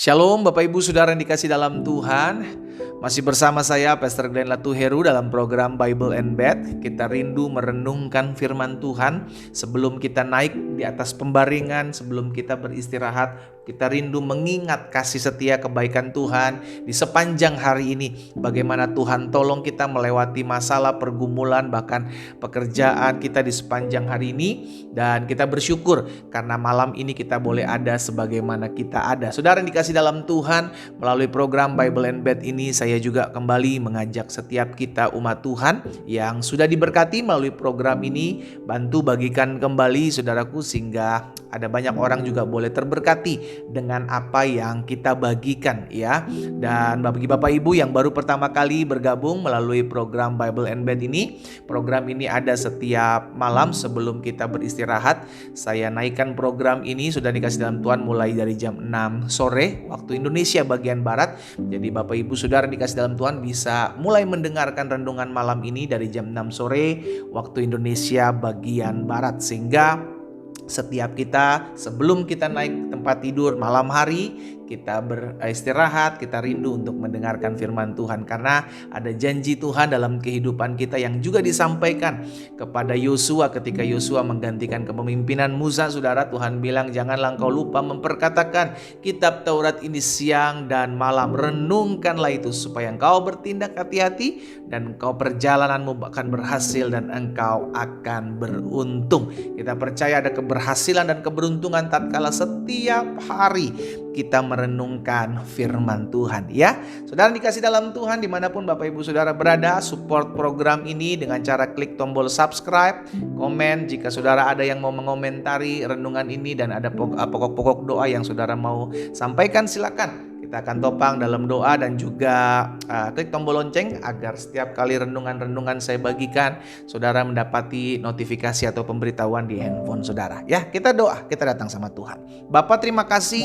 Shalom Bapak Ibu Saudara yang dikasih dalam Tuhan. Masih bersama saya Pastor Glenn Latuheru dalam program Bible and Bed. Kita rindu merenungkan firman Tuhan sebelum kita naik di atas pembaringan, sebelum kita beristirahat. Kita rindu mengingat kasih setia kebaikan Tuhan di sepanjang hari ini. Bagaimana Tuhan tolong kita melewati masalah, pergumulan, bahkan pekerjaan kita di sepanjang hari ini. Dan kita bersyukur karena malam ini kita boleh ada sebagaimana kita ada. Saudara yang dikasih dalam Tuhan, melalui program Bible and Bed ini saya juga kembali mengajak setiap kita umat Tuhan yang sudah diberkati melalui program ini, bantu bagikan kembali saudaraku sehingga ada banyak orang juga boleh terberkati dengan apa yang kita bagikan ya. Dan bagi Bapak Ibu yang baru pertama kali bergabung melalui program Bible and Bed ini, program ini ada setiap malam sebelum kita beristirahat. Saya naikkan program ini sudah dikasih dalam Tuhan mulai dari jam 6 sore waktu Indonesia bagian Barat. Jadi Bapak Ibu Saudara dikasih dalam Tuhan bisa mulai mendengarkan renungan malam ini dari jam 6 sore waktu Indonesia bagian Barat, sehingga setiap kita sebelum kita naik tempat tidur malam hari, kita beristirahat, kita rindu untuk mendengarkan firman Tuhan. Karena ada janji Tuhan dalam kehidupan kita yang juga disampaikan kepada Yosua ketika Yosua menggantikan kepemimpinan Musa. Saudara, Tuhan bilang janganlah engkau lupa memperkatakan kitab Taurat ini siang dan malam. Renungkanlah itu supaya engkau bertindak hati-hati dan engkau perjalananmu akan berhasil dan engkau akan beruntung. Kita percaya ada keberhasilan dan keberuntungan tatkala setiap hari kita merenungkan firman Tuhan ya. Saudara dikasih dalam Tuhan, dimanapun Bapak Ibu Saudara berada, support program ini dengan cara klik tombol subscribe, komen jika saudara ada yang mau mengomentari renungan ini dan ada pokok-pokok doa yang saudara mau sampaikan, silakan. Kita akan topang dalam doa dan juga klik tombol lonceng agar setiap kali renungan-renungan saya bagikan, saudara mendapati notifikasi atau pemberitahuan di handphone saudara. Ya, kita doa, kita datang sama Tuhan. Bapa, terima kasih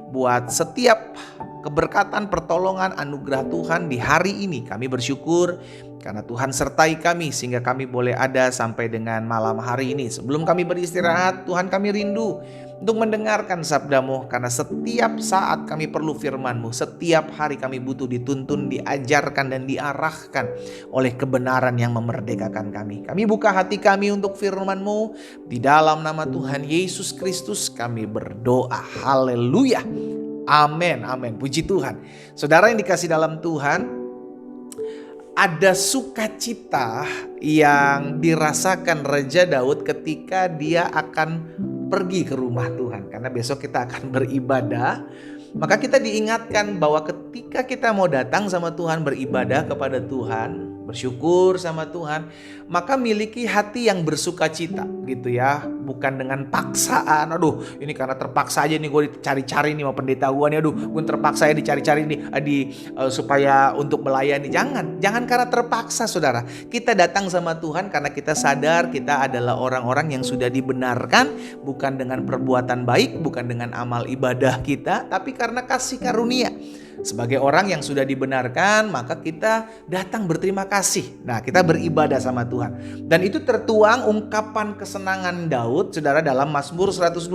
buat setiap keberkatan, pertolongan, anugerah Tuhan di hari ini. Kami bersyukur karena Tuhan sertai kami sehingga kami boleh ada sampai dengan malam hari ini. Sebelum kami beristirahat, Tuhan kami rindu untuk mendengarkan sabda-Mu, karena setiap saat kami perlu firman-Mu. Setiap hari kami butuh dituntun, diajarkan dan diarahkan oleh kebenaran yang memerdekakan kami. Kami buka hati kami untuk firman-Mu. Di dalam nama Tuhan Yesus Kristus kami berdoa. Haleluya. Amin, amin. Puji Tuhan. Saudara yang dikasih dalam Tuhan, ada sukacita yang dirasakan Raja Daud ketika dia akan pergi ke rumah Tuhan. Karena besok kita akan beribadah. Maka kita diingatkan bahwa ketika kita mau datang sama Tuhan, beribadah kepada Tuhan, bersyukur sama Tuhan, maka miliki hati yang bersukacita gitu ya. Bukan dengan paksaan, aduh ini karena terpaksa aja nih gue dicari-cari nih sama pendeta gue nih, aduh gue terpaksa ya dicari-cari nih supaya untuk melayani. Jangan karena terpaksa saudara. Kita datang sama Tuhan karena kita sadar kita adalah orang-orang yang sudah dibenarkan, bukan dengan perbuatan baik, bukan dengan amal ibadah kita, tapi karena kasih karunia. Sebagai orang yang sudah dibenarkan, maka kita datang berterima kasih. Nah, kita beribadah sama Tuhan. Dan itu tertuang ungkapan kesenangan Daud, saudara, dalam Mazmur 122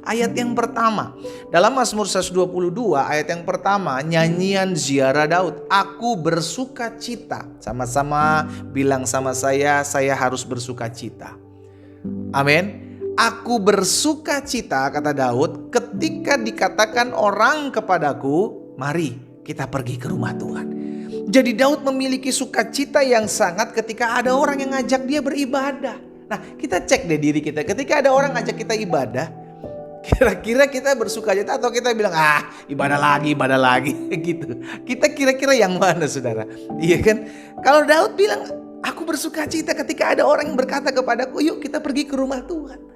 ayat yang pertama. Dalam Mazmur 122 ayat yang pertama, nyanyian ziarah Daud. Aku bersuka cita. Sama-sama bilang sama saya harus bersuka cita. Amin. Aku bersuka cita, kata Daud, ketika dikatakan orang kepadaku, mari kita pergi ke rumah Tuhan. Jadi Daud memiliki sukacita yang sangat ketika ada orang yang ngajak dia beribadah. Nah, kita cek deh diri kita. Ketika ada orang ngajak kita ibadah, kira-kira kita bersuka cita atau kita bilang, ibadah lagi gitu. Kita kira-kira yang mana saudara? Iya kan? Kalau Daud bilang, aku bersuka cita ketika ada orang yang berkata kepadaku, yuk kita pergi ke rumah Tuhan.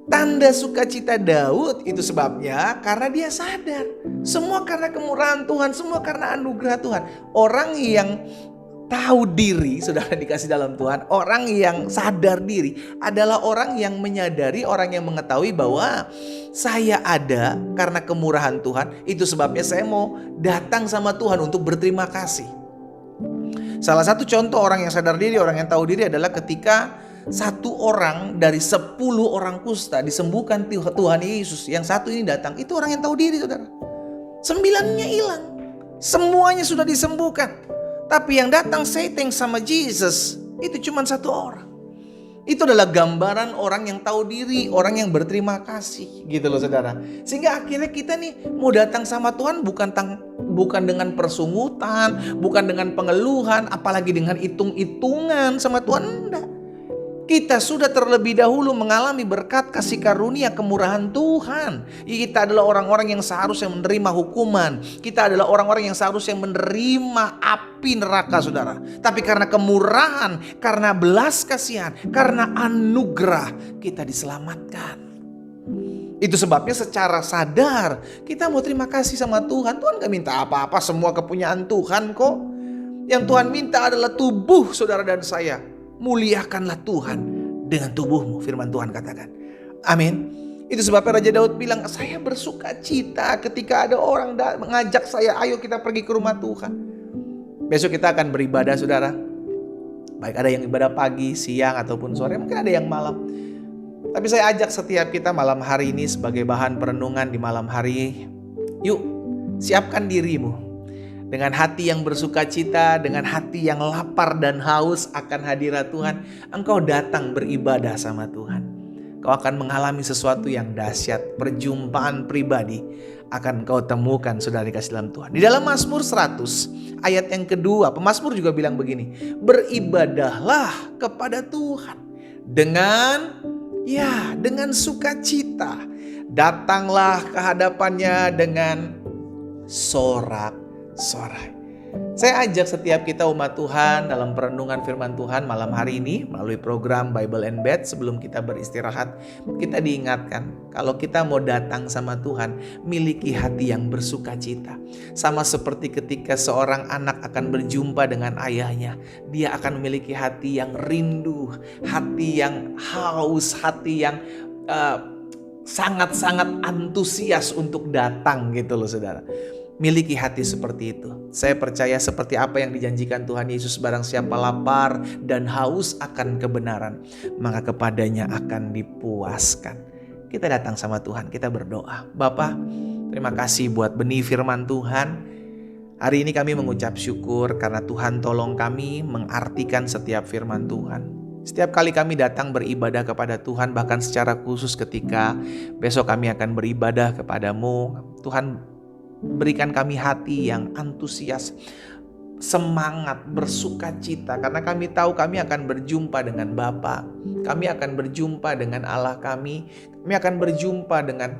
Tanda sukacita Daud itu sebabnya karena dia sadar semua karena kemurahan Tuhan, semua karena anugerah Tuhan. Orang yang tahu diri, saudara dikasih dalam Tuhan, orang yang sadar diri adalah orang yang menyadari, orang yang mengetahui bahwa saya ada karena kemurahan Tuhan. Itu sebabnya saya mau datang sama Tuhan untuk berterima kasih. Salah satu contoh orang yang sadar diri, orang yang tahu diri adalah ketika satu orang dari 10 orang kusta disembuhkan Tuhan Yesus. Yang satu ini datang, itu orang yang tahu diri, saudara. 9-nya hilang. Semuanya sudah disembuhkan. Tapi yang datang setting sama Jesus, itu cuma satu orang. Itu adalah gambaran orang yang tahu diri, orang yang berterima kasih, gitu loh saudara. Sehingga akhirnya kita nih mau datang sama Tuhan bukan dengan persungutan, bukan dengan pengeluhan, apalagi dengan hitung-hitungan sama Tuhan, enggak. Kita sudah terlebih dahulu mengalami berkat kasih karunia kemurahan Tuhan. Kita adalah orang-orang yang seharusnya menerima hukuman. Kita adalah orang-orang yang seharusnya menerima api neraka, saudara. Tapi karena kemurahan, karena belas kasihan, karena anugerah, kita diselamatkan. Itu sebabnya secara sadar kita mau terima kasih sama Tuhan. Tuhan gak minta apa-apa, semua kepunyaan Tuhan kok. Yang Tuhan minta adalah tubuh saudara dan saya. Muliakanlah Tuhan dengan tubuhmu, firman Tuhan katakan. Amin. Itu sebabnya Raja Daud bilang, saya bersuka cita ketika ada orang mengajak saya, ayo kita pergi ke rumah Tuhan. Besok kita akan beribadah, saudara. Baik ada yang ibadah pagi, siang, ataupun sore, mungkin ada yang malam. Tapi saya ajak setiap kita malam hari ini sebagai bahan perenungan di malam hari. Yuk, siapkan dirimu. Dengan hati yang bersuka cita, dengan hati yang lapar dan haus akan hadirat Tuhan, engkau datang beribadah sama Tuhan. Kau akan mengalami sesuatu yang dahsyat, perjumpaan pribadi akan kau temukan, saudara dikasih dalam Tuhan. Di dalam Mazmur 100 ayat yang kedua, pemazmur juga bilang begini, beribadahlah kepada Tuhan dengan sukacita, datanglah ke hadapannya dengan sorak-sorai. Saya ajak setiap kita umat Tuhan dalam perenungan firman Tuhan malam hari ini melalui program Bible and Bed. Sebelum kita beristirahat, kita diingatkan kalau kita mau datang sama Tuhan, miliki hati yang bersuka cita. Sama seperti ketika seorang anak akan berjumpa dengan ayahnya, dia akan memiliki hati yang rindu, hati yang haus, hati yang sangat-sangat antusias untuk datang, gitu loh saudara. Miliki hati seperti itu. Saya percaya seperti apa yang dijanjikan Tuhan Yesus, barang siapa lapar dan haus akan kebenaran, maka kepadanya akan dipuaskan. Kita datang sama Tuhan, kita berdoa. Bapa, terima kasih buat benih firman Tuhan. Hari ini kami mengucap syukur karena Tuhan tolong kami mengartikan setiap firman Tuhan. Setiap kali kami datang beribadah kepada Tuhan, bahkan secara khusus ketika besok kami akan beribadah kepadamu, Tuhan berikan kami hati yang antusias, semangat, bersuka cita, karena kami tahu kami akan berjumpa dengan Bapa, kami akan berjumpa dengan Allah kami akan berjumpa dengan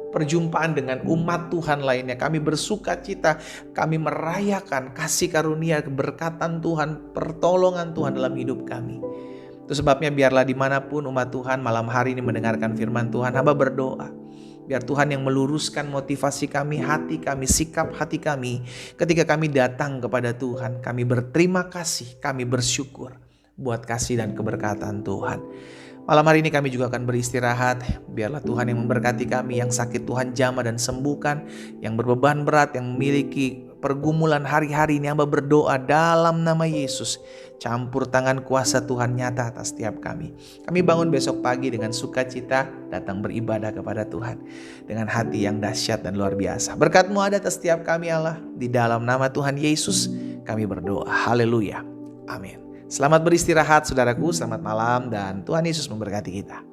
perjumpaan dengan umat Tuhan lainnya. Kami bersuka cita, kami merayakan kasih karunia, keberkatan Tuhan, pertolongan Tuhan dalam hidup kami. Itu sebabnya biarlah dimanapun umat Tuhan malam hari ini mendengarkan firman Tuhan, hamba berdoa, biar Tuhan yang meluruskan motivasi kami, hati kami, sikap hati kami. Ketika kami datang kepada Tuhan, kami berterima kasih, kami bersyukur buat kasih dan keberkatan Tuhan. Malam hari ini kami juga akan beristirahat. Biarlah Tuhan yang memberkati kami, yang sakit Tuhan jamah dan sembuhkan, yang berbeban berat, yang memiliki pergumulan hari-hari ini, hamba berdoa dalam nama Yesus. Campur tangan kuasa Tuhan nyata atas setiap kami. Kami bangun besok pagi dengan sukacita, datang beribadah kepada Tuhan dengan hati yang dahsyat dan luar biasa. Berkat-Mu ada atas setiap kami Allah. Di dalam nama Tuhan Yesus kami berdoa. Haleluya. Amin. Selamat beristirahat saudaraku, selamat malam dan Tuhan Yesus memberkati kita.